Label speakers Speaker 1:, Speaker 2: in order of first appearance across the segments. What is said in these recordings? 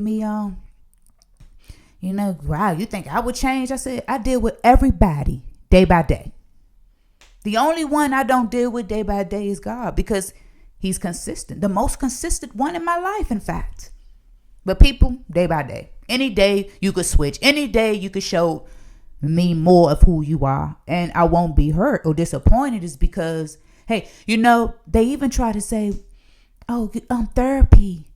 Speaker 1: me wow, you think I would change? I said, I deal with everybody day by day. The only one I don't deal with day by day is God, because he's consistent. The most consistent one in my life, in fact. But people, day by day. Any day you could switch. Any day you could show me more of who you are. And I won't be hurt or disappointed, is because, hey, they even try to say, oh, therapy.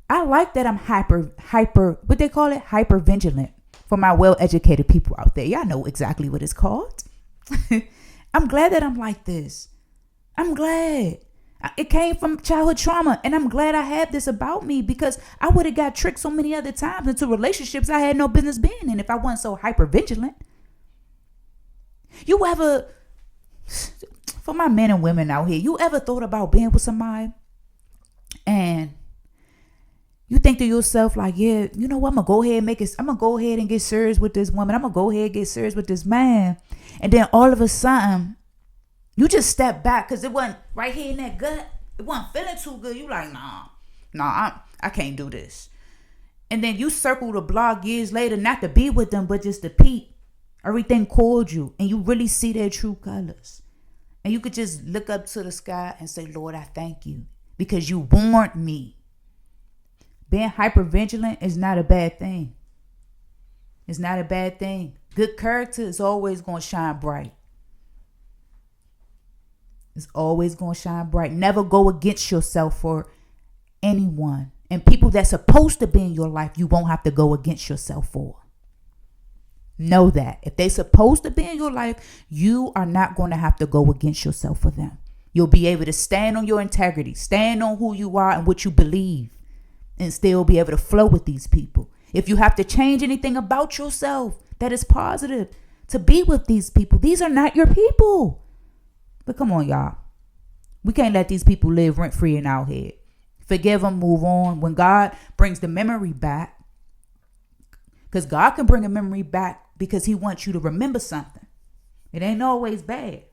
Speaker 1: I like that I'm hyper, what they call it? Hyper vigilant. For my well-educated people out there. Y'all know exactly what it's called. I'm glad that I'm like this. I'm glad. It came from childhood trauma, and I'm glad I have this about me, because I would have got tricked so many other times into relationships I had no business being in if I wasn't so hyper vigilant. You ever, for my men and women out here, you ever thought about being with somebody and you think to yourself like, yeah, you know what? I'm gonna go ahead and get serious with this woman. I'm gonna go ahead and get serious with this man. And then all of a sudden, you just step back because it wasn't right here in that gut. It wasn't feeling too good. You like, nah, I can't do this. And then you circle the block years later, not to be with them, but just to peep. Everything called you, and you really see their true colors. And you could just look up to the sky and say, Lord, I thank you, because you warned me. Being hypervigilant is not a bad thing. It's not a bad thing. Good character is always going to shine bright. It's always going to shine bright. Never go against yourself for anyone. And people that's supposed to be in your life, you won't have to go against yourself for. Know that. If they're supposed to be in your life, you are not going to have to go against yourself for them. You'll be able to stand on your integrity, stand on who you are and what you believe, and still be able to flow with these people. If you have to change anything about yourself that is positive to be with these people, these are not your people. But come on, y'all. We can't let these people live rent-free in our head. Forgive them, move on. When God brings the memory back, because God can bring a memory back because he wants you to remember something. It ain't always bad.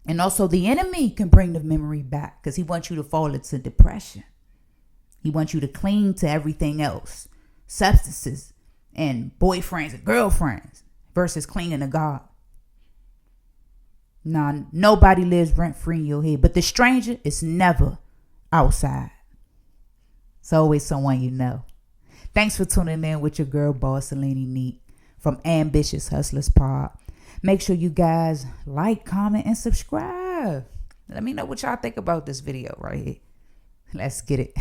Speaker 1: And also the enemy can bring the memory back because he wants you to fall into depression. He wants you to cling to everything else. Substances and boyfriends and girlfriends versus clinging to God. Nah, nobody lives rent-free in your head. But the stranger is never outside. It's always someone you know. Thanks for tuning in with your girl, Boss Selene Neat from Ambitious Hustlers Pod. Make sure you guys like, comment, and subscribe. Let me know what y'all think about this video right here. Let's get it.